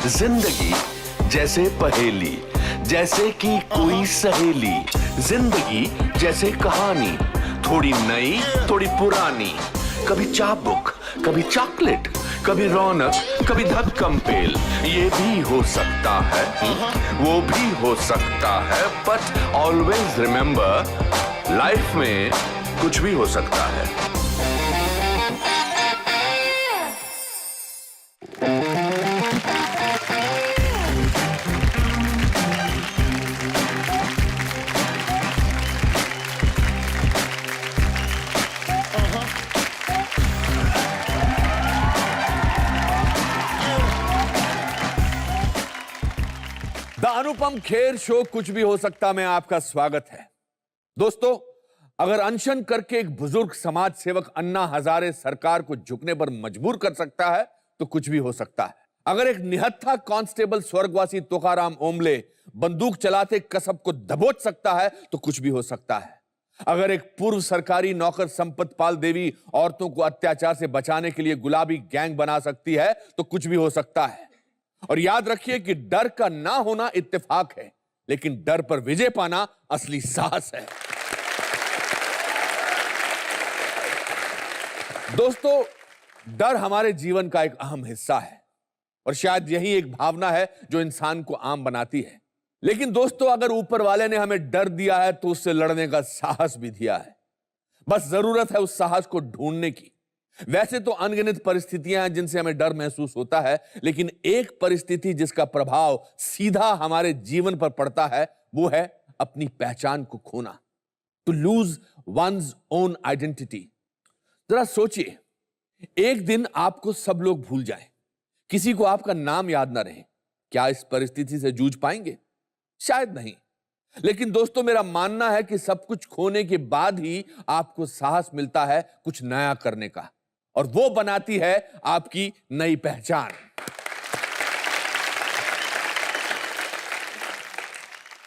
जिंदगी जैसे पहेली, जैसे कि कोई सहेली। जिंदगी जैसे कहानी, थोड़ी नई थोड़ी पुरानी। कभी चाबुक, कभी चॉकलेट, कभी रौनक, कभी धक्कम पेल। ये भी हो सकता है, वो भी हो सकता है, बट ऑलवेज रिमेंबर, लाइफ में कुछ भी हो सकता है। द अनुपम खेर शो कुछ भी हो सकता में आपका स्वागत है। दोस्तों, अगर अनशन करके एक बुजुर्ग समाज सेवक अन्ना हजारे सरकार को झुकने पर मजबूर कर सकता है तो कुछ भी हो सकता है। अगर एक निहत्था कांस्टेबल स्वर्गवासी तुकाराम ओमले बंदूक चलाते कसब को दबोच सकता है तो कुछ भी हो सकता है। अगर एक पूर्व सरकारी नौकर संपत पाल देवी औरतों को अत्याचार से बचाने के लिए गुलाबी गैंग बना सकती है तो कुछ भी हो सकता है। और याद रखिए कि डर का ना होना इत्तेफाक है, लेकिन डर पर विजय पाना असली साहस है। दोस्तों, डर हमारे जीवन का एक अहम हिस्सा है और शायद यही एक भावना है जो इंसान को आम बनाती है। लेकिन दोस्तों, अगर ऊपर वाले ने हमें डर दिया है तो उससे लड़ने का साहस भी दिया है। बस जरूरत है उस साहस को ढूंढने की। वैसे तो अनगिनत परिस्थितियां हैं जिनसे हमें डर महसूस होता है, लेकिन एक परिस्थिति जिसका प्रभाव सीधा हमारे जीवन पर पड़ता है वो है अपनी पहचान को खोना। To lose one's own identity. जरा सोचिए, एक दिन आपको सब लोग भूल जाएं, किसी को आपका नाम याद ना रहे, क्या इस परिस्थिति से जूझ पाएंगे? शायद नहीं। लेकिन दोस्तों, मेरा मानना है कि सब कुछ खोने के बाद ही आपको साहस मिलता है कुछ नया करने का, और वो बनाती है आपकी नई पहचान।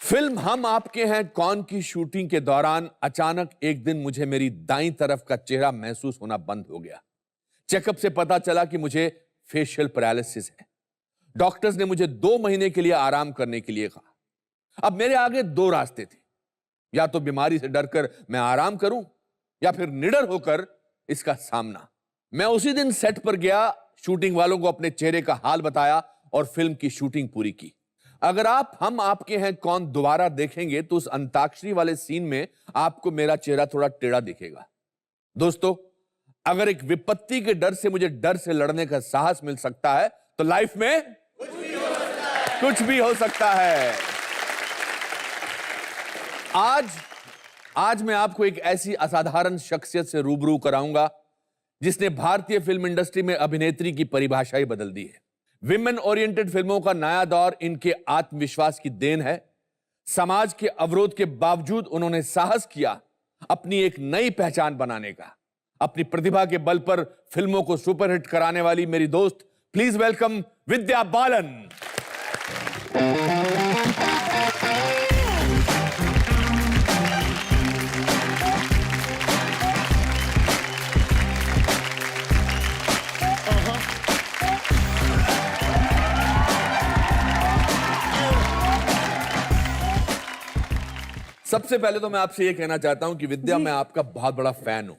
फिल्म हम आपके हैं कौन की शूटिंग के दौरान अचानक एक दिन मुझे मेरी दाईं तरफ का चेहरा महसूस होना बंद हो गया। चेकअप से पता चला कि मुझे फेशियल पैरालिसिस है। डॉक्टर्स ने मुझे 2 महीने के लिए आराम करने के लिए कहा। अब मेरे आगे 2 रास्ते थे, या तो बीमारी से डरकर मैं आराम करूं या फिर निडर होकर इसका सामना। मैं उसी दिन सेट पर गया, शूटिंग वालों को अपने चेहरे का हाल बताया और फिल्म की शूटिंग पूरी की। अगर आप हम आपके हैं कौन दोबारा देखेंगे तो उस अंताक्षरी वाले सीन में आपको मेरा चेहरा थोड़ा टेढ़ा दिखेगा। दोस्तों, अगर एक विपत्ति के डर से मुझे डर से लड़ने का साहस मिल सकता है तो लाइफ में कुछ भी हो सकता है। आज मैं आपको एक ऐसी असाधारण शख्सियत से रूबरू कराऊंगा जिसने भारतीय फिल्म इंडस्ट्री में अभिनेत्री की परिभाषा ही बदल दी है। विमेन ओरिएंटेड फिल्मों का नया दौर इनके आत्मविश्वास की देन है। समाज के अवरोध के बावजूद उन्होंने साहस किया अपनी एक नई पहचान बनाने का। अपनी प्रतिभा के बल पर फिल्मों को सुपरहिट कराने वाली मेरी दोस्त, प्लीज वेलकम विद्या बालन। सबसे पहले तो मैं आपसे ये कहना चाहता हूं कि विद्या, मैं आपका बहुत बड़ा फैन हूं।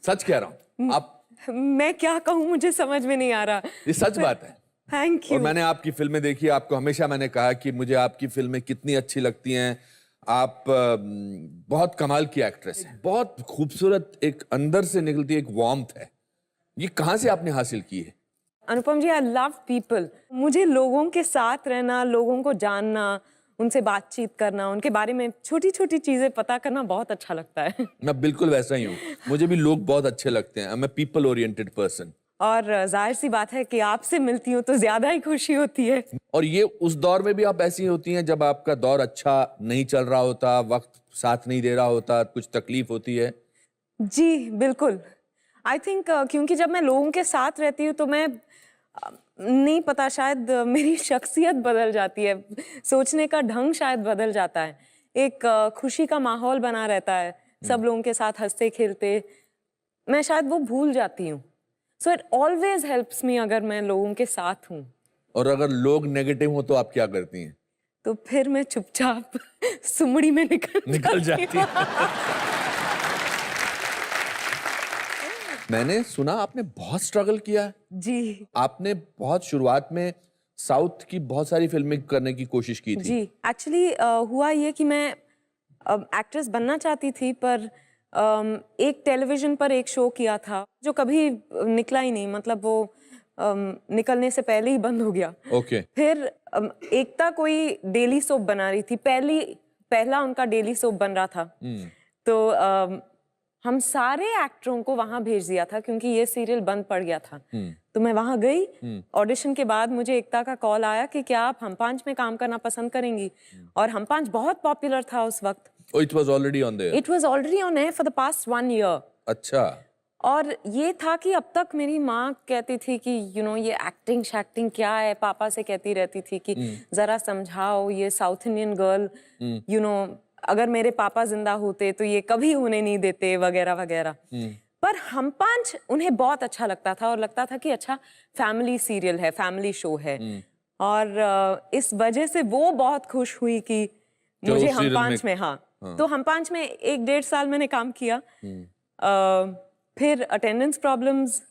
सच कह रहा हूं। आप मैं क्या कहूं, मुझे समझ में नहीं आ रहा। ये सच बात है। Thank you. और मैंने आपकी फिल्में देखी, आपको हमेशा मैंने कहा कि मुझे आपकी फिल्में कितनी अच्छी लगती हैं। आप बहुत कमाल की एक्ट्रेस हैं, बहुत खूबसूरत, एक अंदर से निकलती एक वार्मथ है। ये कहां से आपने हासिल की है? अनुपम जी, आई लव पीपल। मुझे लोगों के साथ रहना, लोगों को जानना, उनसे बातचीत करना, उनके बारे में छोटी छोटी चीजें पता करना बहुत अच्छा लगता है। मैं बिल्कुल वैसा ही हूँ। मुझे भी लोग बहुत अच्छे लगते हैं। मैं पीपल ओरिएंटेड पर्सन। और जाहिर सी बात है कि आपसे मिलती हूँ तो ज्यादा ही खुशी होती है। और ये उस दौर में भी आप ऐसी होती हैं जब आपका दौर अच्छा नहीं चल रहा होता, वक्त साथ नहीं दे रहा होता, कुछ तकलीफ होती है? जी बिल्कुल। आई थिंक क्योंकि जब मैं लोगों के साथ रहती हूँ तो मैं नहीं पता, शायद मेरी शख्सियत बदल जाती है, सोचने का ढंग शायद बदल जाता है। एक खुशी का माहौल बना रहता है, सब लोगों के साथ हंसते खेलते। मैं शायद वो भूल जाती हूँ। So it always helps me अगर मैं लोगों के साथ हूँ। और अगर लोग नेगेटिव हो तो आप क्या करती हैं? तो फिर मैं चुपचाप सुमड़ी में निकल जाती है। मैंने सुना आपने बहुत स्ट्रगल किया है। जी आपने बहुत शुरुआत में साउथ की बहुत सारी फिल्में करने की कोशिश की थी। जी एक्चुअली हुआ ये कि मैं एक्ट्रेस बनना चाहती थी, पर एक टेलीविजन पर एक शो किया था जो कभी निकला ही नहीं, मतलब वो निकलने से पहले ही बंद हो गया। ओके। फिर एकता कोई डेली सोप बना रही थी, पहला उनका डेली सोप बन रहा था। तो हम सारे एक्टरों को वहां भेज दिया था क्योंकि ये सीरियल बंद पड़ गया था। तो मैं वहां गई। ऑडिशन के बाद मुझे एकता का कॉल आया कि क्या आप हम पांच में काम करना पसंद करेंगी, और हम पांच बहुत पॉपुलर था उस वक्त। It was already on their. It was already on air for the past 1 year. अच्छा। और ये था कि अब तक मेरी माँ कहती थी कि ये एक्टिंग शैक्टिंग क्या है, पापा से कहती रहती थी कि जरा समझाओ, ये साउथ इंडियन गर्ल, अगर मेरे पापा जिंदा होते तो ये कभी होने नहीं देते, वगैरह वगैरह। पर हम पांच उन्हें बहुत अच्छा लगता था, और लगता था कि अच्छा फैमिली सीरियल है, फैमिली शो है। और इस वजह से वो बहुत खुश हुई कि मुझे हम पांच में, हाँ। तो हम पांच में 1-1.5 साल मैंने काम किया। फिर अटेंडेंस प्रॉब्लम्स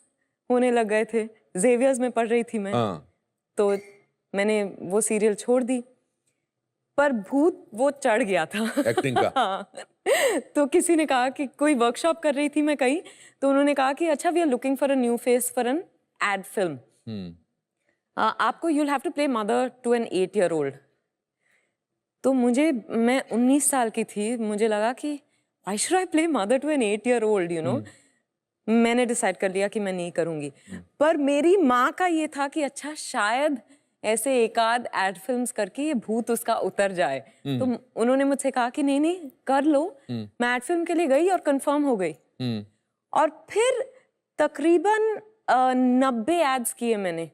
होने लग गए थे, जेवियर्स में पढ़ रही थी मैं। तो मैंने वो सीरियल छोड़ दी, पर भूत वो चढ़ गया था एक्टिंग का। हाँ। तो किसी ने कहा कि कोई वर्कशॉप कर रही थी मैं कहीं, तो उन्होंने कहा कि अच्छा we are looking for a new face for an ad film, आपको you will have to play mother to an 8-year-old। तो मैं 19 साल की थी, मुझे लगा कि why should I play mother to an 8-year-old। मैंने डिसाइड कर लिया कि मैं नहीं करूंगी। पर मेरी माँ का ये था कि अच्छा शायद ऐसे एक आध एड फिल्म्स करके ये भूत उसका उतर जाए। तो उन्होंने मुझसे कहा कि नहीं नहीं कर लो। मैं एड फिल्म के लिए गई और कंफर्म हो गई। और फिर तकरीबन 90 एड्स किए मैंने,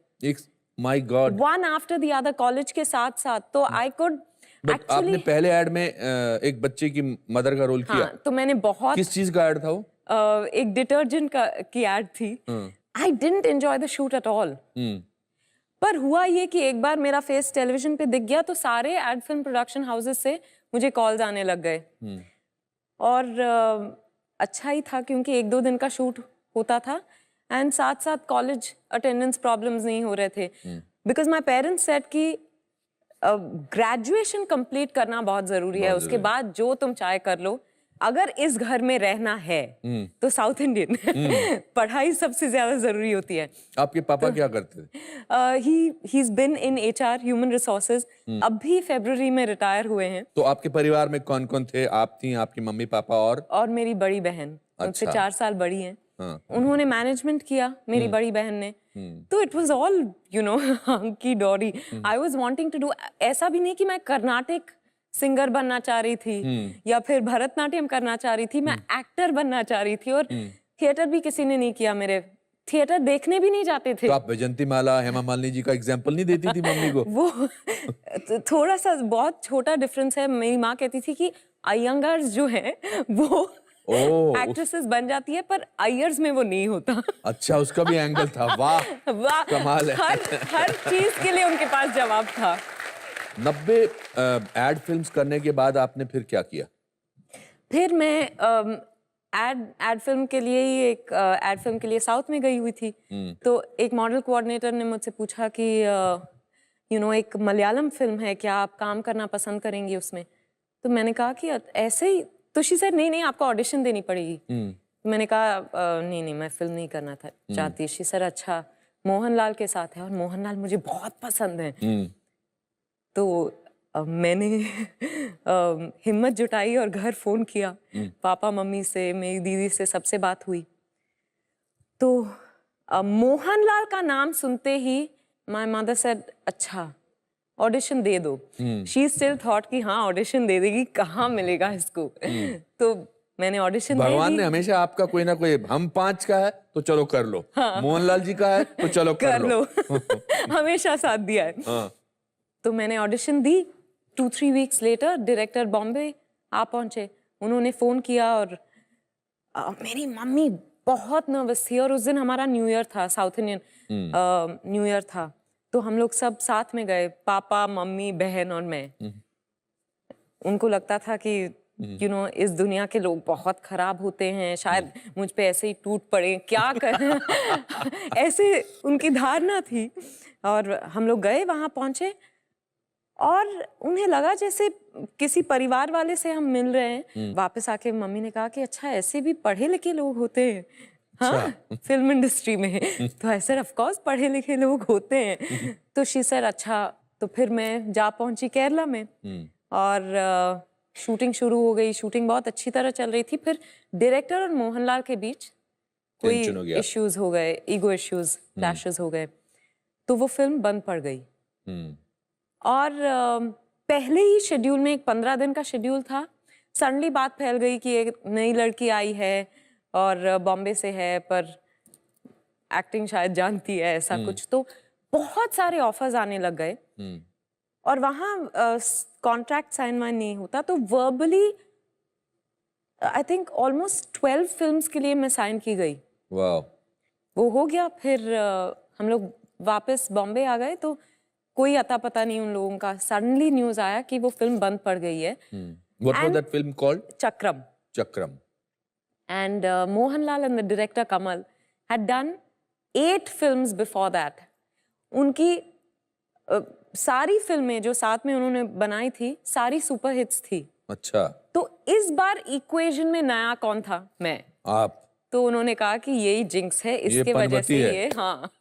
my God, one after the other, college के साथ साथ। तो आई कुड एक्चुअली। आपने पहले एड में एक बच्चे की मदर का रोल किया। हाँ, तो मैंने बहुत। किस चीज का एड था वो? एक डिटर्जेंट की एड थी। I didn't enjoy the shoot at all. पर हुआ ये कि एक बार मेरा फेस टेलीविजन पे दिख गया, तो सारे एड फिल्म प्रोडक्शन हाउसेस से मुझे कॉल्स आने लग गए। और अच्छा ही था क्योंकि 1-2 दिन का शूट होता था, एंड साथ साथ कॉलेज अटेंडेंस प्रॉब्लम्स नहीं हो रहे थे। बिकॉज माई पेरेंट्स सेड कि ग्रेजुएशन कंप्लीट करना बहुत जरूरी है, उसके बाद जो तुम चाहे कर लो, अगर इस घर में रहना है तो साउथ इंडियन पढ़ाई सबसे ज्यादा जरूरी होती है। आपके पापा क्या करते थे? He is been in HR, human resources. अभी फरवरी में रिटायर हुए हैं। तो आपके परिवार में कौन कौन थे? आप थी, आपकी मम्मी पापा और मेरी बड़ी बहन, उनसे 4 साल बड़ी हैं। उन्होंने मैनेजमेंट किया, मेरी बड़ी बहन ने। तो it was all hunky dory. I was wanting to do, ऐसा भी नहीं कि मैं कर्नाटिक सिंगर बनना चाह रही थी या फिर भरतनाट्यम करना चाह रही थी, मैं एक्टर बनना चाह रही थी। और थिएटर भी किसी ने नहीं किया, मेरे थिएटर देखने भी नहीं जाते थे। तो आप वैजंती माला, हेमा मालिनी जी का एग्जाम्पल नहीं देती थी मम्मी को? वो थोड़ा सा बहुत छोटा डिफरेंस है। मेरी माँ कहती थी कि अयंगार्स जो है वो एक्ट्रेसेस बन जाती है, पर अयर्स में वो नहीं होता। अच्छा, उसका भी एंगल था। वाह वाह, कमाल है। हर चीज के लिए उनके पास जवाब था। 90 एड फिल्म्स करने के बाद आपने फिर क्या किया? फिर मैं एड फिल्म के लिए ही एक एड फिल्म के लिए साउथ में गई हुई थी। तो एक मॉडल कोऑर्डिनेटर ने मुझसे पूछा कि एक मलयालम फिल्म है, क्या आप काम करना पसंद करेंगी उसमें? तो मैंने कहा कि ऐसे ही। तो शी सेड नहीं आपको ऑडिशन देनी पड़ेगी। मैंने कहा नहीं मैं फिल्म नहीं करना था चाहती। शी सेड अच्छा मोहनलाल के साथ है, और मोहनलाल मुझे बहुत पसंद है। तो मैंने हिम्मत जुटाई और घर फोन किया, पापा मम्मी से, मेरी दीदी से, सबसे बात हुई। तो मोहनलाल का नाम सुनते ही माय मदर सेड अच्छा ऑडिशन दे दो। शी स्टिल थॉट कि हाँ ऑडिशन दे देगी, कहाँ मिलेगा इसको। तो मैंने ऑडिशन दे दी। भगवान ने हमेशा आपका कोई ना कोई, हम 5 का है तो चलो कर लो, मोहनलाल जी का है तो चलो कर लो। हमेशा साथ दिया है। तो मैंने ऑडिशन दी। 2-3 वीक्स लेटर डायरेक्टर बॉम्बे आ पहुंचे। उन्होंने फोन किया और मेरी मम्मी बहुत नर्वस थी, और उस दिन हमारा न्यू ईयर था, साउथ इंडियन न्यू ईयर था। तो हम लोग सब साथ में गए, पापा, मम्मी, बहन और मैं। उनको लगता था कि इस दुनिया के लोग बहुत खराब होते हैं, शायद मुझ पे ऐसे ही टूट पड़े, क्या कर ऐसे उनकी धारणा थी। और हम लोग गए, वहां पहुंचे और उन्हें लगा जैसे किसी परिवार वाले से हम मिल रहे हैं। वापस आके मम्मी ने कहा कि अच्छा, ऐसे भी पढ़े लिखे लोग होते हैं, हाँ, फिल्म इंडस्ट्री में। तो ऐसे ऑफ कोर्स पढ़े लिखे लोग होते हैं। तो शी सेड अच्छा। तो फिर मैं जा पहुंची केरला में और शूटिंग शुरू हो गई। शूटिंग बहुत अच्छी तरह चल रही थी। फिर डायरेक्टर और मोहनलाल के बीच कोई इश्यूज हो गए, ईगो इश्यूज, क्लैशेस हो गए, तो वो फिल्म बंद पड़ गई। और पहले ही शेड्यूल में, एक 15 दिन का शेड्यूल था, सडनली बात फैल गई कि एक नई लड़की आई है और बॉम्बे से है, पर एक्टिंग शायद जानती है, ऐसा कुछ। तो बहुत सारे ऑफर्स आने लग गए और वहाँ कॉन्ट्रैक्ट साइन वाइन नहीं होता, तो verbally I think almost 12 films के लिए मैं साइन की गई। वाह। वो हो गया। फिर हम लोग वापस बॉम्बे आ गए, तो कोई अता पता नहीं उन लोगों का। सडनली न्यूज आया कि वो फिल्म बंद पड़ गई है। What was that film called? चक्रम। Chakram. And Mohanlal and the director Kamal had done 8 films before that. उनकी सारी फिल्में जो साथ में उन्होंने बनाई थी, सारी सुपर हिट्स थी। अच्छा। तो इस बार इक्वेशन में नया कौन था? मैं। आप। तो उन्होंने कहा कि यही जिंक्स है, इसके वजह से ये, हाँ।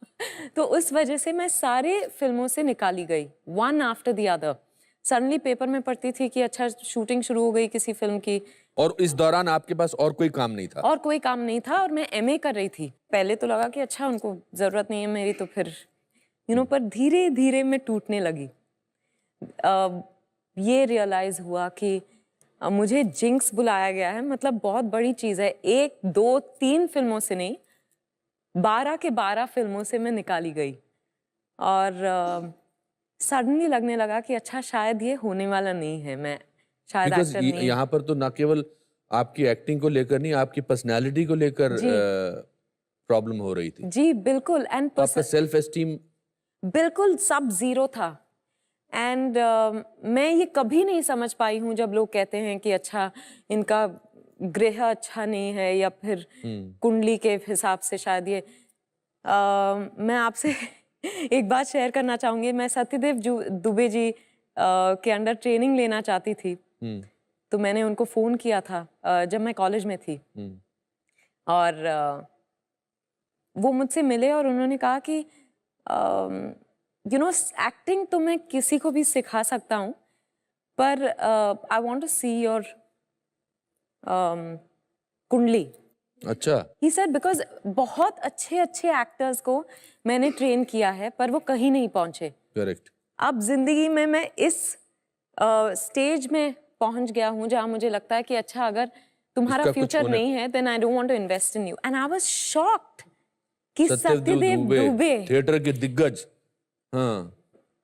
तो उस वजह से मैं सारे फिल्मों से निकाली गई, one after the other. Suddenly paper में पढ़ती थी कि अच्छा, शूटिंग शुरू हो गई किसी फिल्म की। और इस दौरान आपके पास और कोई काम नहीं था? और कोई काम नहीं था, और मैं एमए कर रही थी। पहले तो लगा कि अच्छा, उनको जरूरत नहीं है मेरी, तो फिर पर धीरे धीरे मैं टूटने लगी। ये रियलाइज हुआ कि मुझे जिंक्स बुलाया गया है, मतलब बहुत बड़ी चीज है। 1, 2, 3 फिल्मों से नहीं, 12 के 12 फिल्मों से मैं निकाली गई। और सडनली लगने लगा कि अच्छा, शायद ये होने वाला नहीं है, मैं शायद एक्टर नहीं। यहाँ पर तो ना केवल आपकी एक्टिंग को लेकर नहीं, आपकी पर्सनालिटी को लेकर प्रॉब्लम हो रही थी। जी बिल्कुल। एंड आपका सेल्फ एस्टीम बिल्कुल सब जीरो था। एंड मैं ये कभी नहीं समझ पाई हूँ जब लोग कहते हैं कि अच्छा, इनका ग्रह अच्छा नहीं है, या फिर कुंडली के हिसाब से शायद ये। मैं आपसे एक बात शेयर करना चाहूंगी। मैं सत्यदेव दुबे जी के अंडर ट्रेनिंग लेना चाहती थी। तो मैंने उनको फोन किया था जब मैं कॉलेज में थी। और वो मुझसे मिले और उन्होंने कहा कि एक्टिंग तो मैं किसी को भी सिखा सकता हूँ, पर I want to see your kundli. अच्छा। ही सेड बिकॉज बहुत अच्छे अच्छे एक्टर्स को मैंने ट्रेन किया है, पर वो कहीं नहीं पहुंचे। करेक्ट। अब जिंदगी में मैं इस स्टेज में पहुंच गया हूं जहां मुझे लगता है कि अच्छा, अगर तुम्हारा फ्यूचर नहीं है, then I don't want to invest in you. And I was shocked कि सत्यदेव दुबे, थिएटर के दिग्गज, हाँ,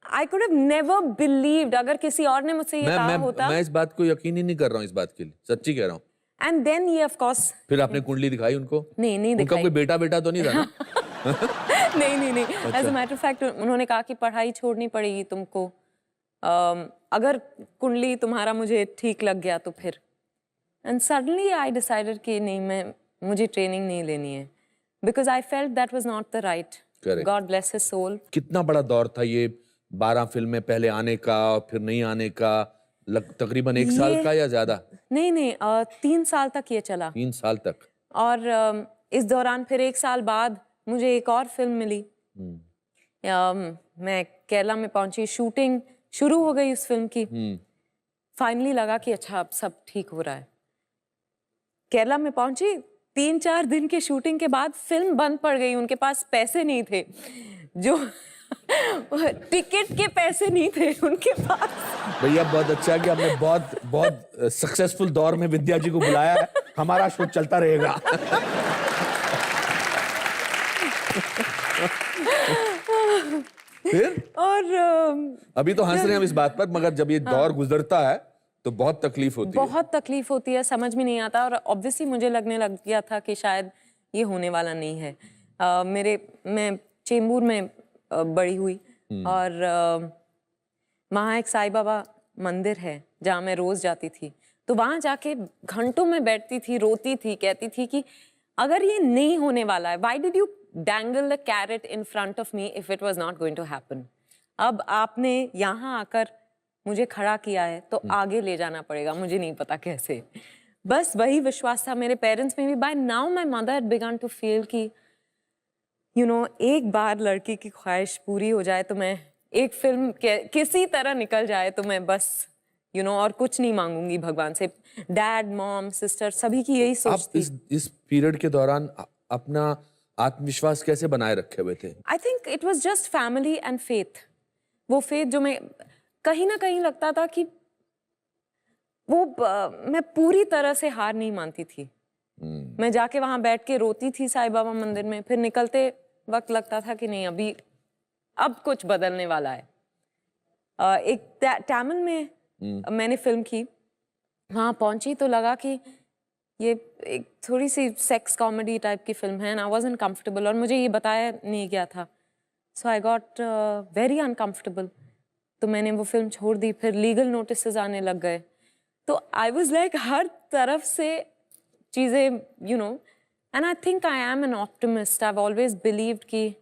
I could have never believed. अगर किसी और ने मुझसे ये कहा होता। मैं इस बात को यकीन ही नहीं कर रहा हूँ, इस बात के लिए सच्ची कह रहा हूँ। एंड देन ये ऑफ कोर्स। फिर आपने कुंडली दिखाई उनको? नहीं दिखाई। उनका कोई बेटा तो नहीं था ना? नहीं। As a matter of fact उन्होंने कहा कि पढ़ाई छोड़नी पड़ेगी तुमको, अगर कुंडली तुम्हारा मुझे ठीक लग गया तो फिर। एंड सडनली आई डिसाइडेड कि नहीं, मुझे ट्रेनिंग नहीं लेनी है, because I felt that was not the right. God bless his soul. कितना बड़ा दौर था ये, 12 फिल्में पहले आने का और फिर नहीं आने का, तकरीबन 1 साल का या ज्यादा? नहीं 3 साल तक ये चला। 3 साल तक। और इस दौरान फिर 1 साल बाद मुझे एक और फिल्म मिली। मैं केरला में पहुंची, शूटिंग शुरू हो गई उस फिल्म की। फाइनली लगा कि अच्छा, अब सब ठीक हो रहा है। केरला में पहुंची, 3-4 दिन के शूटिंग के बाद फिल्म बंद पड़ गई। उनके पास पैसे नहीं थे, जो टिकट के पैसे नहीं थे उनके पास। भैया बहुत अच्छा कि आपने बहुत सक्सेसफुल दौर में विद्या जी को बुलाया है। हमारा शो चलता रहेगा। फिर और अभी तो हंस रहे हैं हम इस बात पर, मगर जब ये दौर गुजरता है तो बहुत तकलीफ होती है। बहुत तकलीफ होती है, समझ में नहीं आता। और ऑब्वियसली मुझे लगने लग गया था कि शायद ये होने वाला नहीं है। मैं चेंबूर में बड़ी हुई, और वहाँ एक साईं बाबा मंदिर है जहाँ मैं रोज जाती थी, तो वहाँ जाके घंटों में बैठती थी, रोती थी, कहती थी कि अगर ये नहीं होने वाला है, why did you dangle the carrot in front of me if it was not going to happen? अब आपने यहाँ आकर मुझे खड़ा किया है तो आगे ले जाना पड़ेगा, मुझे नहीं पता कैसे। बस वही विश्वास था मेरे पेरेंट्स में भी। By now my mother had begun to feel कि एक बार लड़की की ख्वाहिश पूरी हो जाए तो मैं एक फिल्म किसी तरह निकल जाए तो मैं बस और कुछ नहीं मांगूंगी भगवान से। डैड, मॉम, सिस्टर सभी की यही सोच आप थी। इस पीरियड के दौरान अपना आत्मविश्वास कैसे बनाए रखे हुए थे? I think it was just family and faith. वो फेथ जो मैं कहीं ना कहीं लगता था कि मैं पूरी तरह से हार नहीं मानती थी। मैं जाके वहां बैठ के रोती थी साईं बाबा मंदिर में, फिर निकलते वक्त लगता था कि नहीं, अब कुछ बदलने वाला है। एक तमिल में मैंने फिल्म की, वहां पहुंची तो लगा कि ये एक थोड़ी सी सेक्स कॉमेडी टाइप की फिल्म है, एंड आई वाज़न्ट कंफर्टेबल, और मुझे ये बताया नहीं गया था, सो आई गॉट वेरी अनकंफर्टेबल। तो मैंने वो फिल्म छोड़ दी, फिर लीगल नोटिसेस आने लग गए, तो आई वाज लाइक हर तरफ से चीज़ें and I think I am an optimist. I have always believed कि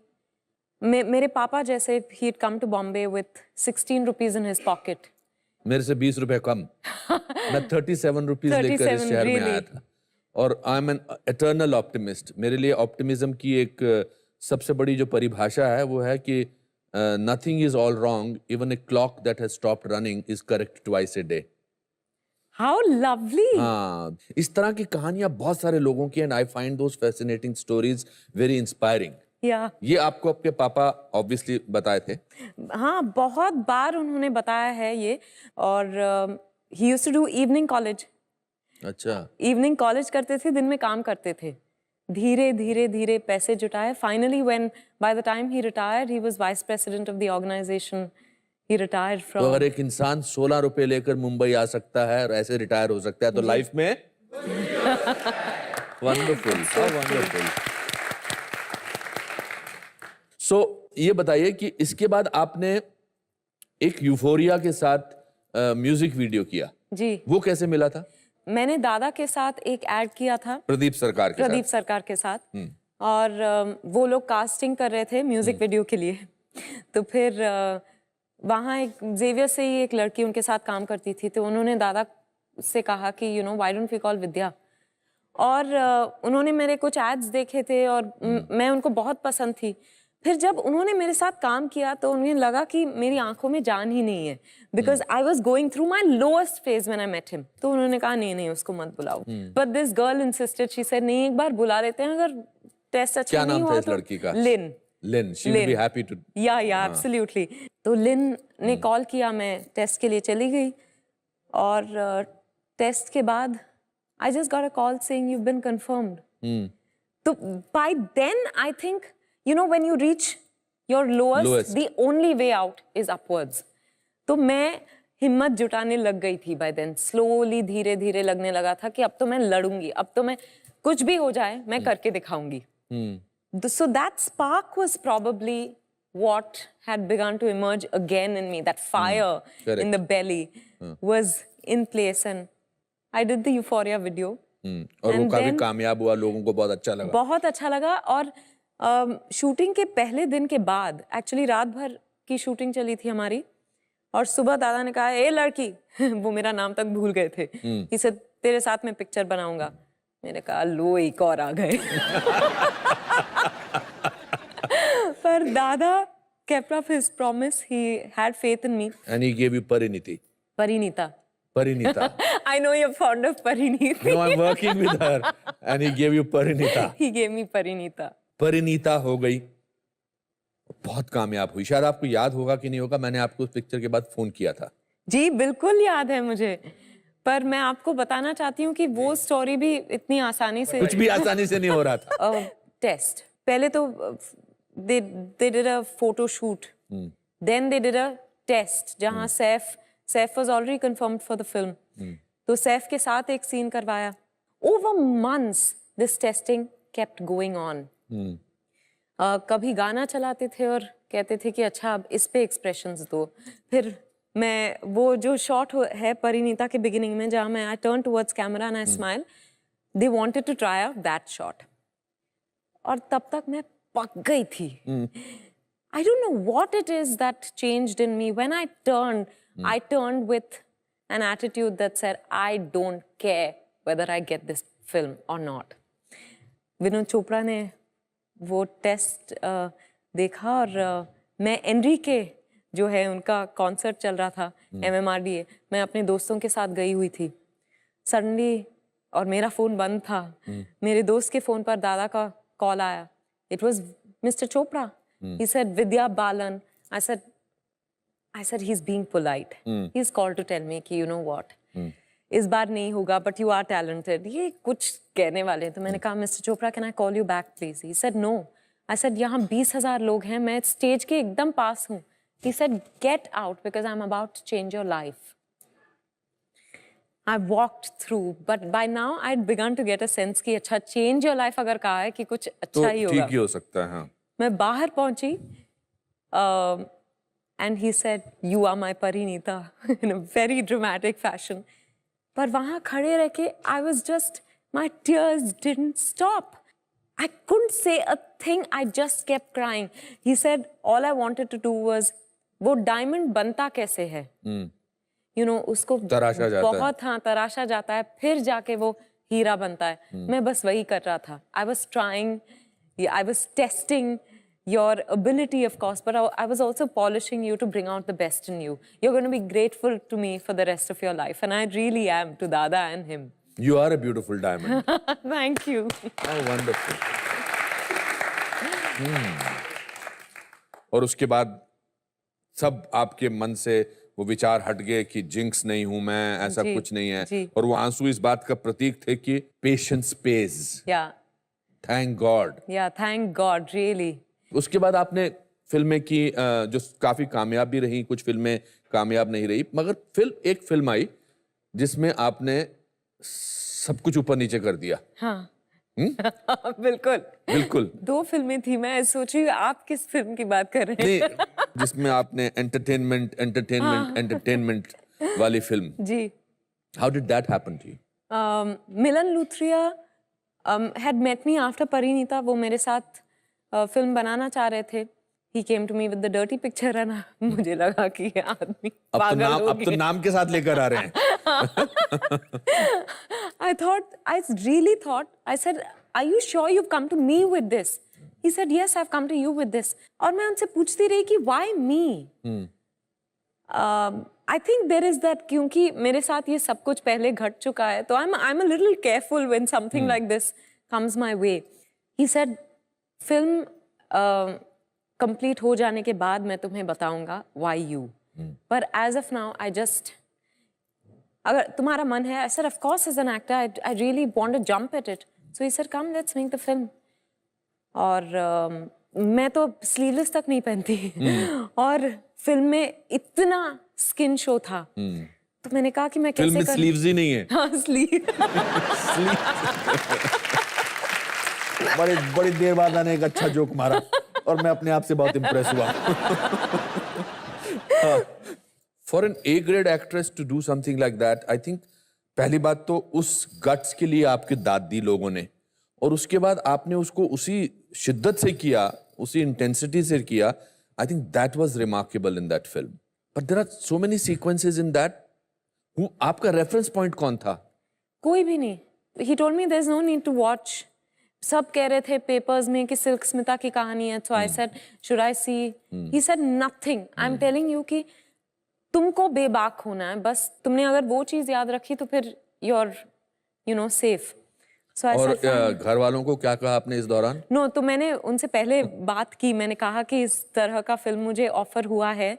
मेरे पापा जैसे ही had come to Bombay with 16 rupees in his pocket. मेरे से 20 रुपए कम। मैं 37 रुपीज लेकर इस शहर में आया था, और I am an eternal optimist. मेरे लिए ऑप्टिमिज्म की एक सबसे बड़ी जो परिभाषा है वो है कि nothing is all wrong, even a clock that has stopped running is correct twice a day. How lovely. हाँ, इस तरह की कहानियां बहुत सारे लोगों की, and I find those fascinating stories very inspiring. ये आपको आपके पापा ऑब्वियसली बताए थे? हाँ, बहुत बार उन्होंने बताया है ये, और he used to do evening college. अच्छा। इवनिंग कॉलेज करते थे, दिन में काम करते थे। धीरे धीरे धीरे पैसे जुटाए, finally when by the time he retired, he was vice president of the organisation. He retired from. तो अगर एक इंसान 16 रुपए लेकर मुंबई आ सकता है और ऐसे रिटायर हो सकता है, तो लाइफ में वंडरफुल, वंडरफुल। सो ये बताइए कि इसके बाद आपने एक यूफोरिया के साथ म्यूजिक वीडियो किया जी। वो कैसे मिला था? मैंने दादा के साथ एक ऐड किया था, प्रदीप सरकार के साथ, और वो लोग कास्टिंग कर रहे थे म्यूजिक वीडियो के लिए। तो फिर वहाँ एक जेवियर से ही एक लड़की उनके साथ काम करती थी, तो उन्होंने दादा से कहा कि व्हाई डोंट वी कॉल विद्या, और उन्होंने मेरे कुछ एड्स देखे थे और मैं उनको बहुत पसंद थी। फिर जब उन्होंने मेरे साथ काम किया तो उन्हें लगा कि मेरी आंखों में जान ही नहीं है, because I was going through my lowest phase when I met him. तो उन्होंने कहा नहीं उसको मत बुलाओ, but this girl insisted, she said नहीं, एक बार बुला लेते हैं, अगर टेस्ट अच्छा नहीं हुआ तो। क्या नाम था इस लड़की का? Lin. She will be happy to. Yeah absolutely. तो लिन ने कॉल किया, मैं टेस्ट के लिए चली गई, और टेस्ट के बाद I just got a call saying you been confirmed. तो by then I think when you reach your lowest, the only way out is upwards. तो मैं हिम्मत जुटाने लग गई थी by then. Slowly, धीरे धीरे लगने लगा था कि अब तो मैं लड़ूंगी, अब तो मैं कुछ भी हो जाए मैं करके दिखाऊंगी। So that spark was probably what had begun to emerge again in me. That fire in the belly was in place, and I did the Euphoria video. और वो काफी कामयाब हुआ, लोगों को बहुत अच्छा लगा। बहुत अच्छा लगा। और शूटिंग के पहले दिन के बाद, एक्चुअली रात भर की शूटिंग चली थी हमारी, और सुबह दादा ने कहा ए लड़की वो मेरा नाम तक भूल गए थे, इसे तेरे साथ में पिक्चर बनाऊंगा। मैंने कहा लो एक और आ गए। पर दादा kept up his promise. He had faith in me. And he gave you Pariniti. Parinita. I know you're fond of Pariniti. No, I'm working with her, and he gave you Parinita. He gave me Parinita. Parineeta हो गई, बहुत कामयाब हुई। शायद आपको याद होगा कि नहीं होगा, मैंने आपको उस पिक्चर के बाद फोन किया था। जी बिल्कुल याद है मुझे, पर मैं आपको बताना चाहती हूँ कि वो स्टोरी भी इतनी आसानी से, कुछ भी आसानी से नहीं हो रहा था। टेस्ट पहले तो they did a photo shoot, then they did a test जहाँ Saif was already confirmed for the film. तो सैफ के साथ एक सीन करवाया। Over months this testing kept going on. कभी गाना चलाते थे और कहते थे कि अच्छा अब इस पे एक्सप्रेशंस दो। फिर मैं वो जो शॉट है परिणीता के बिगिनिंग में जहाँ मैं I turn towards camera and I smile, they wanted to try out that shot और तब तक मैं पक गई थी। I don't know what it is that changed in me. When I turned with an attitude that said, I don't care whether I get this film or not. Vinod Chopra ने वो test देखा और मैं एनरिके जो है उनका कॉन्सर्ट चल रहा था MMRDA, मैं अपने दोस्तों के साथ गई हुई थी। सडनली और मेरा फ़ोन बंद था, मेरे दोस्त के फ़ोन पर दादा का कॉल आया। It was Mr. Chopra. He said, Vidya Balan. I said, he's being polite. He's called to tell me कि you know what, इस बार नहीं होगा, but you are talented. ये कुछ कहने वाले हैं। तो मैंने कहा, Mr. Chopra, can I call you back, please? He said, no. I said, यहाँ 20,000 लोग हैं, मैं स्टेज के एकदम पास हूँ। He said, get out because I'm about to change your life. I walked through, but by now I'd begun to get a sense कि अच्छा change your life अगर कहा है कि कुछ अच्छा ही होगा। ठीक ही हो सकता है। हाँ। मैं बाहर पहुंची and he said, you are my Parinita in a very dramatic fashion. पर वहाँ खड़े रह के I was just, my tears didn't stop. I couldn't say a thing. I just kept crying. He said, all I wanted to do was, वो diamond बनता कैसे है? You know, उसको तराशा जाता बहुत हाँ तराशा जाता है, फिर जाके वो हीरा बनता है। मैं बस वही कर रहा था। I was trying, I was testing your ability, of course, but I was also polishing you to bring out the best in you. You're going to be grateful to me for the rest of your life, and I really am, to Dada and him. You are a beautiful diamond. Thank you. How wonderful. और उसके बाद सब आपके मन से वो विचार हट गए कि जिंक्स नहीं हूं मैं, ऐसा कुछ नहीं है, और वो आंसू इस बात का प्रतीक थे कि patience page. Yeah. Thank God. Yeah, thank God, really. उसके बाद आपने फिल्में की जो काफी कामयाब भी रही, कुछ फिल्में कामयाब नहीं रही, मगर एक फिल्म आई जिसमें आपने सब कुछ ऊपर नीचे कर दिया। हाँ। बिल्कुल बिल्कुल। 2 फिल्में थी, मैं सोच रही हूँ आप किस फिल्म की बात कर रहे हैं? जिसमें आपने एंटरटेनमेंट वाली फिल्म। जी। How did that happen to you? Milan Luthria had met me after Parineeta. वो मेरे साथ फिल्म बनाना चाह रहे थे। He came to me with the dirty picture and मुझे लगा कि ये आदमी पागल हो गया। अब तो नाम के साथ लेकर आ रहे हैं। I really thought, I said, are you sure you've come to me with this? He said, yes, I've come to you with this. और मैं उनसे पूछती रही कि why me? I think there is that, क्योंकि मेरे साथ ये सब कुछ पहले घट चुका है, तो I'm a little careful when something like this comes my way. He said, film complete हो जाने के बाद मैं तुम्हें बताऊंगा why you. पर as of now, I just, अगर तुम्हारा मन है, I said, of course, as an actor, I really want to jump at it. So he said, come, let's make the film. और मैं तो स्लीवलेस तक नहीं पहनती और फिल्म में इतना स्किन शो था, तो मैंने कहा कि मैं कैसे फिल्म में स्लीव्स ही नहीं है। हाँ, स्लीव। बड़ी देर बाद आने एक अच्छा जोक मारा और मैं अपने आप से बहुत इम्प्रेस हुआ। For an A grade actress to do something like that, I think पहली बात तो उस गट्स के लिए आपके दाद दी लोगों ने, और उसके बाद आपने उसको उसी शिद्दत से किया, उसी इंटेंसिटी से किया। I think that was remarkable in that film. But there are so many sequences in that. आपका रेफरेंस पॉइंट कौन था? कोई भी नहीं। He told me there's no need to watch. सब कह रहे थे पेपर्स में कि सिल्क स्मिता की कहानी है, so I said, should I see? He said nothing. I'm telling you कि तुमको बेबाक होना है, बस तुमने अगर वो चीज याद रखी तो फिर you're, you know, safe. So I और said, घर वालों को क्या कहा आपने इस दौरान? नो, तो मैंने उनसे पहले बात की, मैंने कहा कि इस तरह का फिल्म मुझे ऑफर हुआ है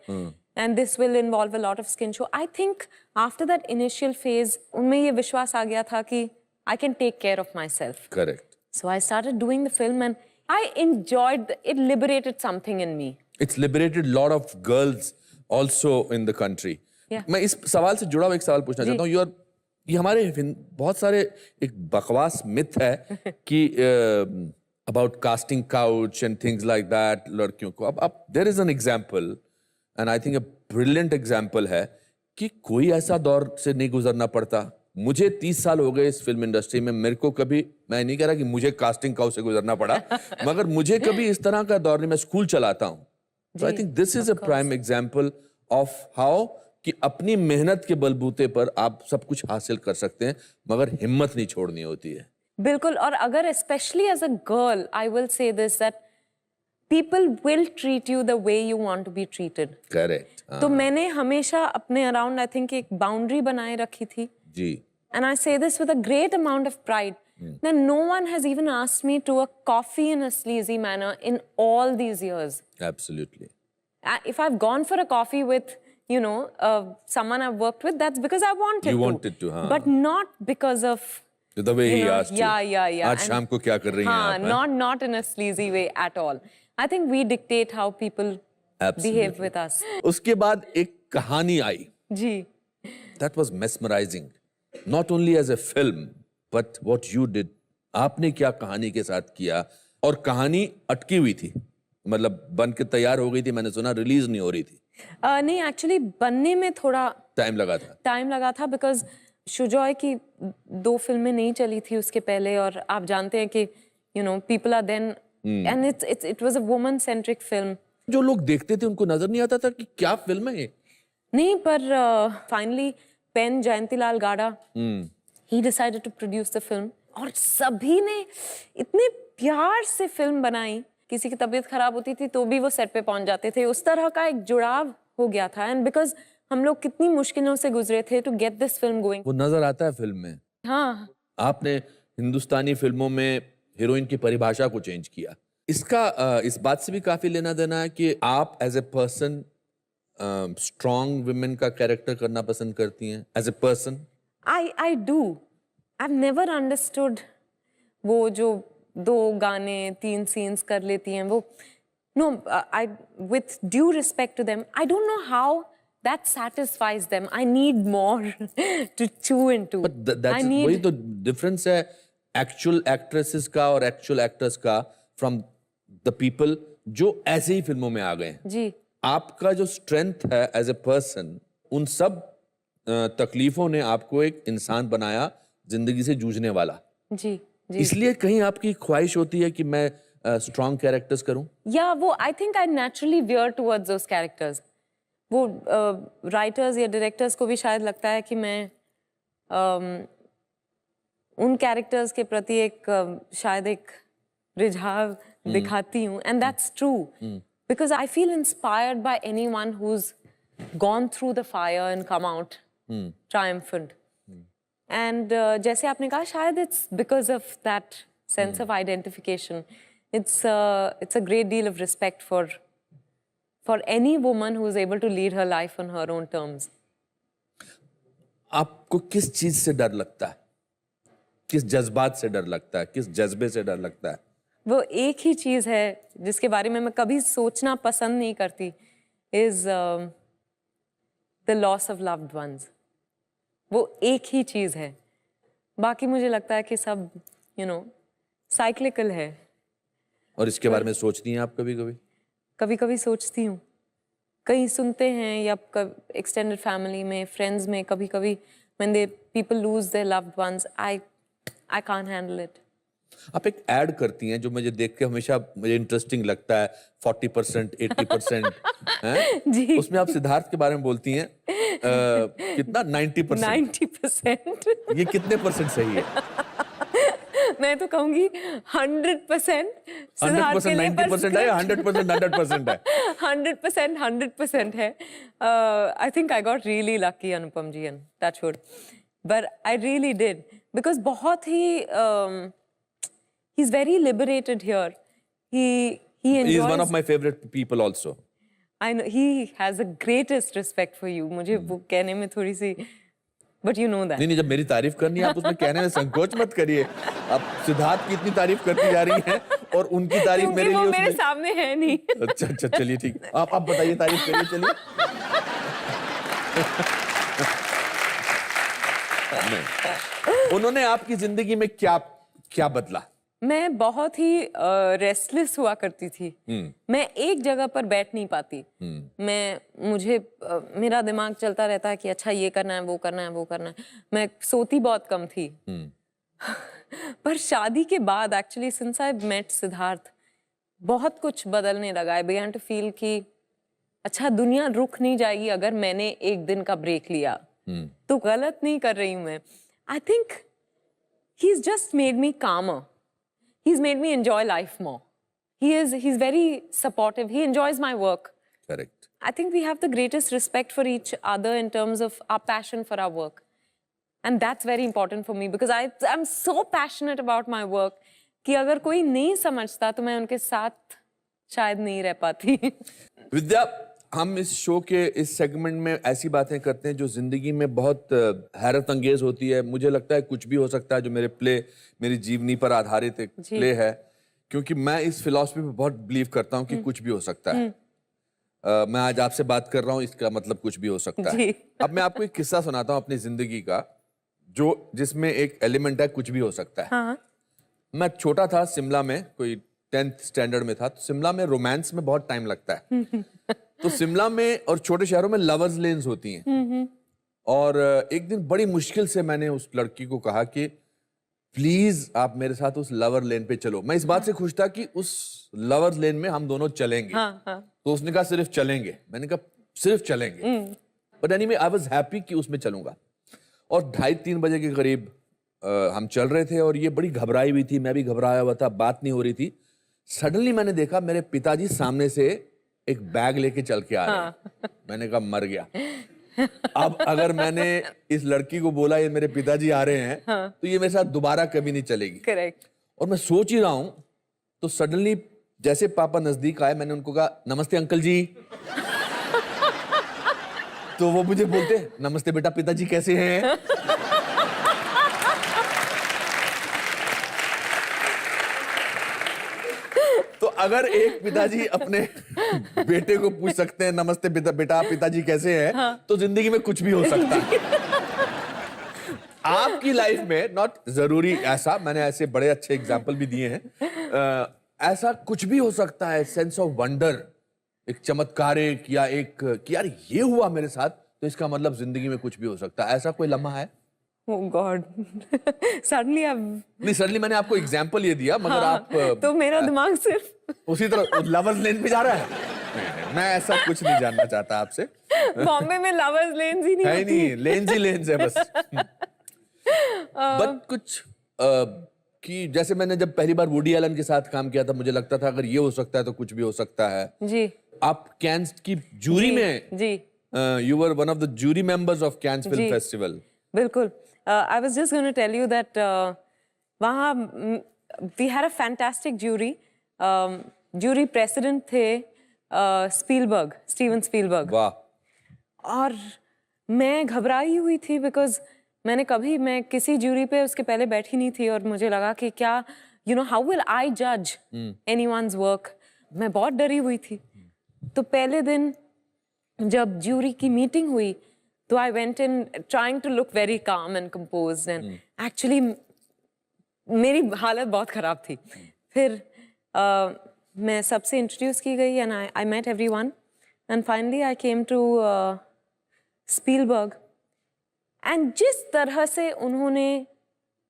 and this will involve a lot of skin show. I think after that initial phase, उनमें ये विश्वास आ गया था कि I can take care of myself. Correct. So I started doing the film and I enjoyed it, liberated something in me. It's liberated a lot of girls also in the country. Yeah. मैं इस सवाल से जुड़ा हुआ एक सवाल पूछना चाहता हूँ। ये हमारे बहुत सारे एक बकवास मिथ है कि about casting couch and things like that लड़कियों को अब there is an example and I think a brilliant example है कि कोई ऐसा दौर से नहीं गुजरना पड़ता। मुझे 30 साल हो गए इस फिल्म इंडस्ट्री में, मेरे को कभी, मैं नहीं कह रहा कि मुझे कास्टिंग काउच से गुजरना पड़ा, मगर मुझे कभी इस तरह का दौर नहीं। मैं स्कूल चलाता हूँ, तो I think this is a prime example of how कि अपनी मेहनत के बलबूते पर आप सब कुछ हासिल कर सकते हैं, मगर हिम्मत नहीं छोड़नी होती है। बिल्कुल, और अगर specially as a girl I will say this that people will treat you the way you want to be treated. Correct. तो मैंने हमेशा अपने अराउंड आई थिंक एक बाउंड्री बनाए रखी थी जी। and I say this with a great amount of pride that no one has even asked me to a coffee in a sleazy manner in all these years. Absolutely. If I've gone for a coffee with someone I've worked with, that's because I wanted You to. wanted to, हाँ. But not because of The way he asked you. Yeah. आज शाम को क्या कर रही हैं आप? Not in a sleazy way at all. I think we dictate how people behave with us. उसके बाद एक कहानी आई। जी। That was mesmerizing. Not only as a film, but what you did. आपने क्या कहानी के साथ किया, और कहानी अटकी हुई थी, मतलब बन के तैयार हो गई थी, मैंने सुना रिलीज नहीं हो रही थी। नहीं, एक्चुअली बनने में थोड़ा टाइम लगा था बिकॉज शुजॉय की 2 फिल्में नहीं चली थी उसके पहले, और आप जानते हैं कि people are then and it was a woman centric film. जो लोग देखते थे उनको नजर नहीं आता था कि क्या फिल्म है ये। नहीं, पर finally Pen Jayantilal Gada he decided to produce the film, और सभी ने इतने प्यार से फिल्म बनाई। किसी की तबीयत खराब होती थी तो भी वो सेट पे पहुंच जाते थे। उस तरह का एक जुड़ाव हो गया था, एंड बिकॉज हम लोग कितनी मुश्किलों से गुजरे थे to get this film going. वो नजर आता है फिल्म में। हाँ, आपने हिंदुस्तानी फिल्मों में हीरोइन की परिभाषा को चेंज किया। इसका इस बात से भी काफी लेना देना है कि आप as a person strong women का कैरेक्टर करना पसंद करती हैं as a person. I do. I never understood वो जो 2 गाने 3 सीन्स कर लेती हैं वो। No, I with due respect to them, I don't know how that satisfies them. I need more to chew into. But that's वही तो difference है actual actresses का और actual actors का from the people जो ऐसे ही फिल्मों में आ गए हैं। जी। आपका जो strength है as a person, उन सब तकलीफों ने आपको एक इंसान बनाया, जिंदगी से जूझने वाला। जी। इसलिए कहीं आपकी ख्वाहिश होती है कि मैं strong characters करूं? या वो I think I naturally veer towards those characters. वो राइटर्स या डायरेक्टर्स को भी शायद लगता है कि मैं उन कैरेक्टर्स के प्रति शायद एक रिझाव दिखाती हूँ, and that's true because I feel inspired by anyone who is gone through the fire and come out triumphant. And जैसे आपने कहा, शायद it's because of that sense of identification. It's a great deal of respect for any woman who is able to lead her life on her own terms. आपको किस चीज से डर लगता है? किस जज्बात से डर लगता है? किस जज्बे से डर लगता है? वो एक ही चीज है जिसके बारे में मैं कभी सोचना पसंद नहीं करती, is the loss of loved ones. वो एक ही चीज है। बाकी मुझे लगता है कि सब साइक्लिकल है। और इसके बारे में सोचती हैं आप कभी-कभी? कभी-कभी सोचती हूँ। कहीं सुनते हैं या एक्सटेंडेड फैमिली में, फ्रेंड्स में, कभी-कभी when people lose their loved ones, I can't handle it. आप एक ऐड करती हैं जो मुझे देख के हमेशा मुझे इंटरेस्टिंग लगता है, 40%, 80%, हैं? जी। उसमें आप सिद्धार्थ के बारे में बोलती हैं कितना 90%। 90%। ये कितने परसेंट सही है? मैं तो कहूंगी 100%। 100% 90% है या 100% 100% है? 100% 100% है। I think I got really lucky, Anupam ji, and touch wood. But I really did because बहुत ही he's very liberated here. He enjoys. He is one of my favorite people also. I know he has the greatest respect for you. मुझे वो कहने में थोड़ी सी, but you know that. नहीं, जब मेरी तारीफ करनी है आप उसमें कहने में संकोच मत करिए। आप सिद्धार्थ की इतनी तारीफ करती जा रही हैं और उनकी तारीफ मेरे लिए वो मेरे सामने है नहीं। अच्छा, चलिए ठीक। आप बताइए, तारीफ करिए, चलिए। उन्होंने आपकी जिंदगी में क्या बदला? मैं बहुत ही रेस्टलेस हुआ करती थी। मैं एक जगह पर बैठ नहीं पाती। मेरा दिमाग चलता रहता है कि अच्छा ये करना है, वो करना है, वो करना है। मैं सोती बहुत कम थी। पर शादी के बाद actually since I met Siddharth बहुत कुछ बदलने लगा। आई बिगन टू फील कि अच्छा दुनिया रुक नहीं जाएगी अगर मैंने एक दिन का ब्रेक लिया। तो गलत नहीं कर रही हूँ मैं। I think he's just made me calmer. He's made me enjoy life more. He's very supportive. He enjoys my work. Correct. I think we have the greatest respect for each other in terms of our passion for our work. And that's very important for me because I'm so passionate about my work कि अगर कोई नहीं समझता तो मैं उनके साथ शायद नहीं रह पाती। विद्या, हम इस शो के इस सेगमेंट में ऐसी बातें करते हैं जो जिंदगी में बहुत हैरत अंगेज होती है। मुझे लगता है कुछ भी हो सकता है जो मेरी जीवनी पर आधारित एक प्ले है, क्योंकि मैं इस फिलॉसफी पे बहुत बिलीव करता हूँ कि कुछ भी हो सकता है। मैं आज आपसे बात कर रहा हूँ, इसका मतलब कुछ भी हो सकता है। अब मैं आपको एक किस्सा सुनाता हूँ अपनी जिंदगी का, जिसमें एक एलिमेंट है कुछ भी हो सकता है। हाँ। मैं छोटा था, शिमला में कोई 10th स्टैंडर्ड में था। तो शिमला में रोमांस में बहुत टाइम लगता है। तो शिमला में और छोटे शहरों में लवर्स लेन्स होती हैं। और एक दिन बड़ी मुश्किल से मैंने उस लड़की को कहा कि प्लीज आप मेरे साथ उस लवर लेन पे चलो। मैं इस बात से खुश था कि उस लवर्स लेन में हम दोनों चलेंगे। तो उसने कहा सिर्फ चलेंगे। मैंने कहा सिर्फ चलेंगे। But anyway I was happy कि उसमें चलूंगा। और 2:30-3 बजे के करीब हम चल रहे थे और ये बड़ी घबराई हुई थी, मैं भी घबराया हुआ था, बात नहीं हो रही थी। सडनली मैंने देखा मेरे पिताजी सामने से एक बैग लेके चल के आ रहे हैं। मैंने कहा मर गया। अब अगर मैंने इस लड़की को बोला ये मेरे पिताजी आ रहे हैं, तो ये मेरे साथ दोबारा कभी नहीं चलेगी। करेक्ट। और मैं सोच ही रहा हूं, तो सडनली जैसे पापा नजदीक आए, मैंने उनको कहा नमस्ते अंकल जी। तो वो मुझे बोलते नमस्ते बेटा, पिताजी कैसे हैं? तो अगर एक पिताजी अपने बेटे को पूछ सकते हैं नमस्ते बेटा पिताजी कैसे हैं, तो जिंदगी में कुछ भी हो सकता है। आपकी लाइफ में नॉट जरूरी ऐसा, मैंने ऐसे बड़े अच्छे एग्जाम्पल भी दिए हैं, ऐसा कुछ भी हो सकता है। सेंस ऑफ वंडर, एक चमत्कारिक या एक कि यार ये हुआ मेरे साथ, तो इसका मतलब जिंदगी में कुछ भी हो सकता है। ऐसा कोई लम्हा है? Oh God. सडनली मैंने आपको एग्जाम्पल ये दिया, मगर आप तो मेरा दिमाग सिर्फ उसी तरह लवर्स लेन पे जा रहा है। मैं ऐसा कुछ नहीं जानना चाहता आपसे। बॉम्बे में लवर्स लेन्स ही नहीं है होती। नहीं, लेन्स ही लेन्स है बस। बट कुछ कि जैसे मैंने जब पहली बार वुडी एलन के साथ काम किया था, मुझे लगता था अगर ये हो सकता है तो कुछ भी हो सकता है। जी। आप कैंस की जूरी में, जी, you were one of the jury members of Cannes film festival. बिल्कुल। I was just going to tell you that वहाँ we had a fantastic jury. Jury president थे स्टीवन स्पीलबर्ग। वाह। और मैं घबराई हुई थी बिकॉज मैं किसी जूरी पे उसके पहले बैठी नहीं थी और मुझे लगा कि क्या हाउ विल आई जज एनीवन्स वर्क। मैं बहुत डरी हुई थी। तो पहले दिन जब जूरी की मीटिंग हुई तो I went in trying to look very calm and composed and actually मेरी हालत बहुत खराब थी। फिर मैं सबसे इंट्रोड्यूस की गई and I met everyone and finally I came to Spielberg and जिस तरह से उन्होंने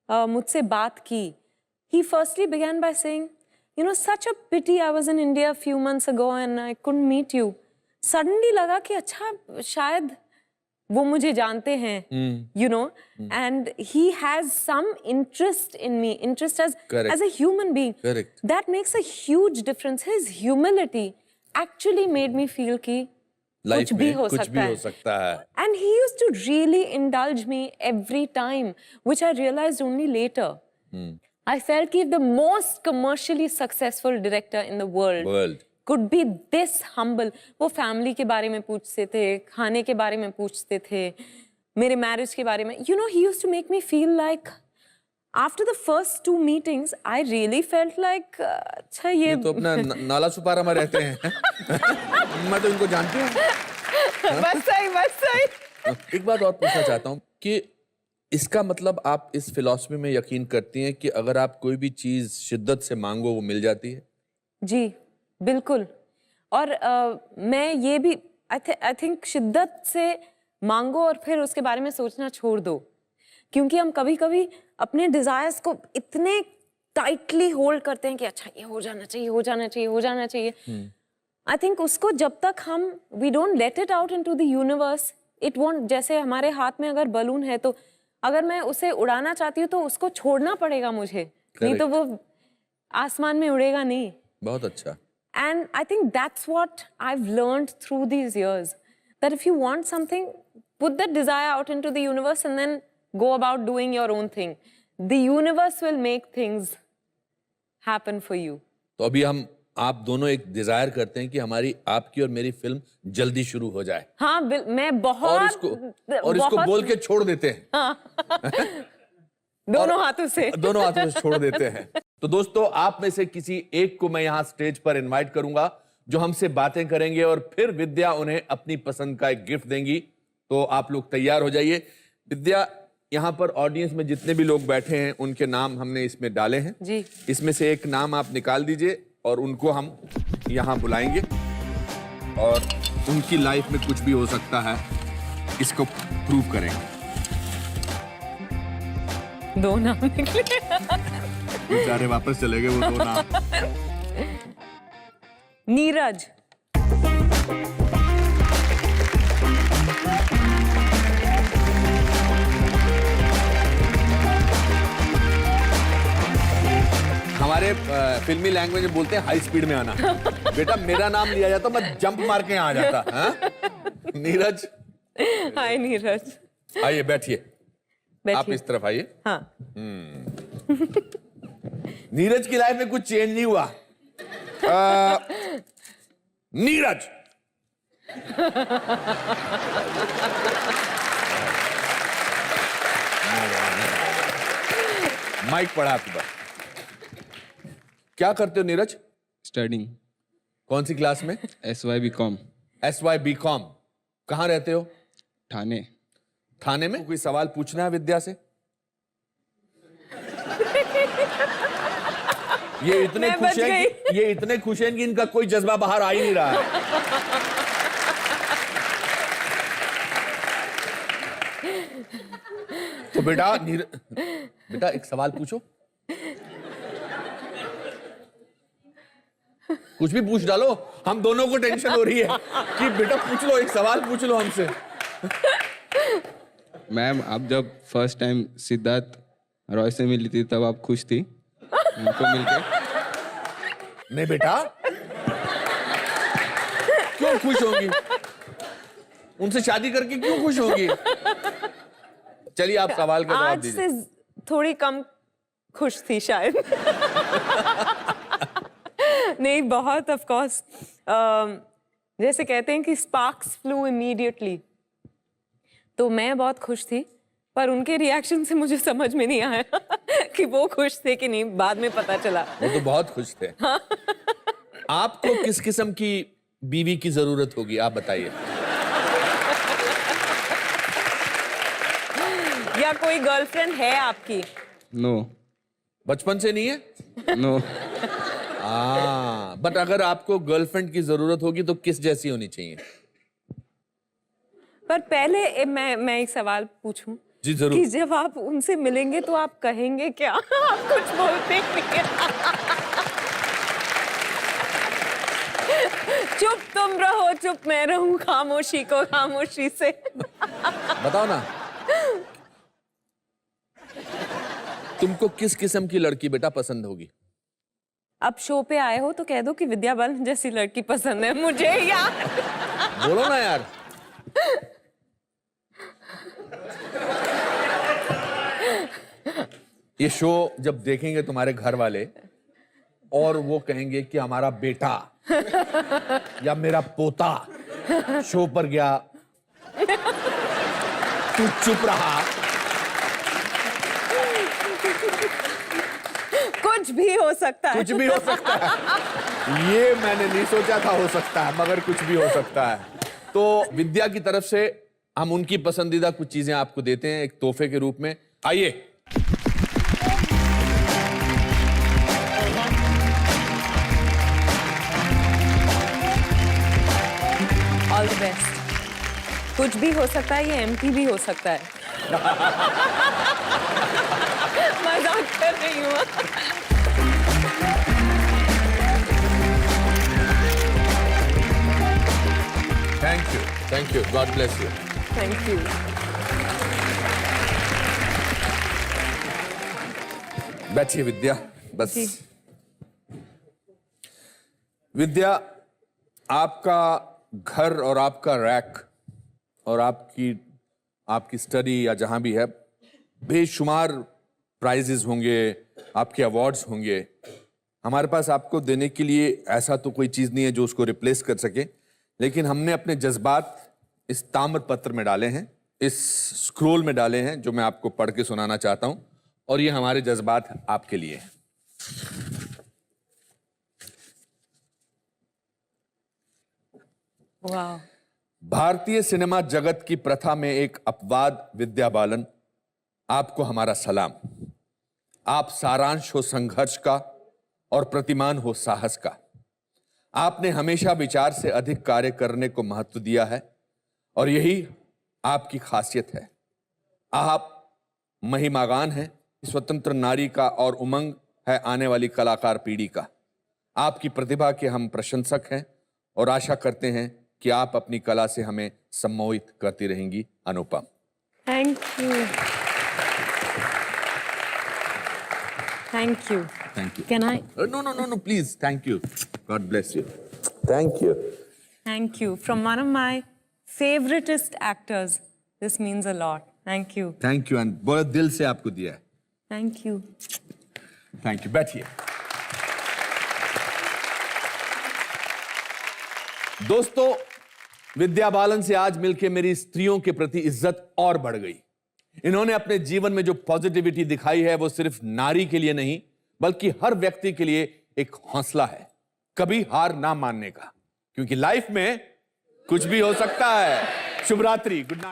मुझसे बात की, he firstly began by saying, such a pity I was in India a few months ago and I couldn't meet you. Suddenly लगा कि अच्छा शायद वो मुझे जानते हैं, and he has some interest in me, interest as a human being. Correct. That makes a huge difference. His humility actually made me feel कि कुछ भी हो सकता है. And he used to really indulge me every time, which I realized only later. I felt कि the most commercially successful director in the world could be this humble. वो family के बारे में पूछते थे, खाने के बारे में पूछते थे, मेरे मैरिज के बारे में. He used to make me feel like after the first 2 meetings, I really felt like अच्छा ये तो अपना नाला सुपारा में रहते हैं. मैं तो इनको जानती हूँ. बस सही. एक बात और पूछना चाहता हूँ कि इसका मतलब आप इस फिलॉसफी में यकीन करती हैं कि अगर आप कोई भी चीज शिद्दत से मांगो वो मिल जाती है? जी बिल्कुल। और मैं ये भी आई थिंक शिद्दत से मांगो और फिर उसके बारे में सोचना छोड़ दो, क्योंकि हम कभी कभी अपने डिजायर्स को इतने टाइटली होल्ड करते हैं कि अच्छा ये हो जाना चाहिए, हो जाना चाहिए, हो जाना चाहिए। आई थिंक उसको जब तक हम we don't let it out into the universe, it won't. जैसे हमारे हाथ में अगर बलून है तो अगर मैं उसे उड़ाना चाहती हूँ तो उसको छोड़ना पड़ेगा मुझे, नहीं तो वो आसमान में उड़ेगा नहीं। बहुत अच्छा। And I think that's what I've learned through these years. That if you want something, put that desire out into the universe and then go about doing your own thing. The universe will make things happen for you. तो अभी आप दोनों एक Dzire करते हैं कि हमारी आपकी और मेरी फिल्म जल्दी शुरू हो जाए। हाँ, मैं बहुत और इसको बोल के छोड़ देते हैं। दोनों हाथों से छोड़ देते हैं। तो दोस्तों, आप में से किसी एक को मैं यहां स्टेज पर इनवाइट करूंगा जो हमसे बातें करेंगे और फिर विद्या उन्हें अपनी पसंद का एक गिफ्ट देंगी। तो आप लोग तैयार हो जाइए। विद्या, यहाँ पर ऑडियंस में जितने भी लोग बैठे हैं उनके नाम हमने इसमें डाले हैं जी। इसमें से एक नाम आप निकाल दीजिए और उनको हम यहाँ बुलाएंगे और उनकी लाइफ में कुछ भी हो सकता है, इसको प्रूव करेंगे। दो नाम निकले। बेचारे वापस चले गए वो दो नाम। नीरज। हमारे फिल्मी लैंग्वेज में बोलते हैं हाई स्पीड में आना। बेटा, मेरा नाम लिया जाता मैं जंप मार के आ जाता। हाँ? नीरज। हाय नीरज। आइए बैठिए। आप इस तरफ आइए। हाँ। नीरज की लाइफ में कुछ चेंज नहीं हुआ। नीरज। माइक पढ़ा आपके पास। क्या करते हो नीरज? स्टडिंग। कौन सी क्लास में? SYBCom। SYBCom। कहाँ रहते हो? ठाणे। थाने में? कोई सवाल पूछना है विद्या से? ये इतने खुश हैं कि इनका कोई जज्बा बाहर आ ही नहीं रहा है। तो बेटा एक सवाल पूछो। कुछ भी पूछ डालो, हम दोनों को टेंशन हो रही है कि बेटा पूछ लो, एक सवाल पूछ लो हमसे। मैम, आप जब फर्स्ट टाइम सिद्धार्थ रॉय से मिली थी तब आप खुश थी उनको मिलके? नहीं बेटा, क्यों खुश होंगी? उनसे शादी करके क्यों खुश होंगी? चलिए आप सवाल का जवाब दीजिए। आज से थोड़ी कम खुश थी शायद। नहीं, बहुत ऑफ कोर्स। जैसे कहते हैं कि स्पार्क्स फ्लू इमीडिएटली, तो मैं बहुत खुश थी, पर उनके रिएक्शन से मुझे समझ में नहीं आया कि वो खुश थे कि नहीं। बाद में पता चला वो तो बहुत खुश थे। आपको किस किस्म की बीवी की जरूरत होगी, आप बताइए। या कोई गर्लफ्रेंड है आपकी? नो। बचपन से नहीं है? नो। बट अगर आपको गर्लफ्रेंड की जरूरत होगी तो किस जैसी होनी चाहिए? पर पहले मैं एक सवाल पूछूं? जी जरूर। कि जब आप उनसे मिलेंगे तो आप कहेंगे क्या? आप कुछ बोलते नहीं। चुप तुम रहो, चुप मैं रहूं, खामोशी को खामोशी से। बताओ ना, तुमको किस किस्म की लड़की बेटा पसंद होगी? अब शो पे आए हो तो कह दो कि विद्या बालन जैसी लड़की पसंद है मुझे यार। बोलो ना यार। ये शो जब देखेंगे तुम्हारे घर वाले और वो कहेंगे कि हमारा बेटा या मेरा पोता शो पर गया, तू चुप रहा, कुछ भी हो सकता है। कुछ भी हो सकता है। ये मैंने नहीं सोचा था हो सकता है, मगर कुछ भी हो सकता है। तो विद्या की तरफ से हम उनकी पसंदीदा कुछ चीजें आपको देते हैं एक तोहफे के रूप में। आइए। All the best. कुछ भी हो सकता है, ये एम्प्टी भी हो सकता है। मजाक कर रही हूँ। Thank you, God bless you. Thank you. बैठिए विद्या, बस। जी। विद्या, आपका घर और आपका रैक और आपकी स्टडी या जहां भी है, बेशुमार प्राइजेस होंगे, आपके अवार्ड्स होंगे। हमारे पास आपको देने के लिए ऐसा तो कोई चीज नहीं है जो उसको रिप्लेस कर सके, लेकिन हमने अपने जज्बात इस ताम्र पत्र में डाले हैं, इस स्क्रोल में डाले हैं, जो मैं आपको पढ़ के सुनाना चाहता हूं। और ये हमारे जज्बात आपके लिए हैं। वाह। भारतीय सिनेमा जगत की प्रथा में एक अपवाद विद्या बालन, आपको हमारा सलाम। आप सारांश हो संघर्ष का और प्रतिमान हो साहस का। आपने हमेशा विचार से अधिक कार्य करने को महत्व दिया है और यही आपकी खासियत है। आप महिमागान हैं स्वतंत्र नारी का और उमंग है आने वाली कलाकार पीढ़ी का। आपकी प्रतिभा के हम प्रशंसक हैं और आशा करते हैं कि आप अपनी कला से हमें सम्मोहित करती रहेंगी। Anupam. Thank you. Thank you. Thank you. Can I? No please. Thank you, God bless you. Thank you. Thank you. From one of my favoriteest actors. This means a lot. Thank you. Thank you, and बहुत दिल से आपको दिया है। Thank you. Thank you. बैठिए। दोस्तों, विद्या बालन से आज मिलकर मेरी स्त्रियों के प्रति इज्जत और बढ़ गई। इन्होंने अपने जीवन में जो पॉजिटिविटी दिखाई है वो सिर्फ नारी के लिए नहीं बल्कि हर व्यक्ति के लिए एक हौसला है कभी हार ना मानने का, क्योंकि लाइफ में कुछ भी हो सकता है। शुभ रात्रि, गुड नाइट।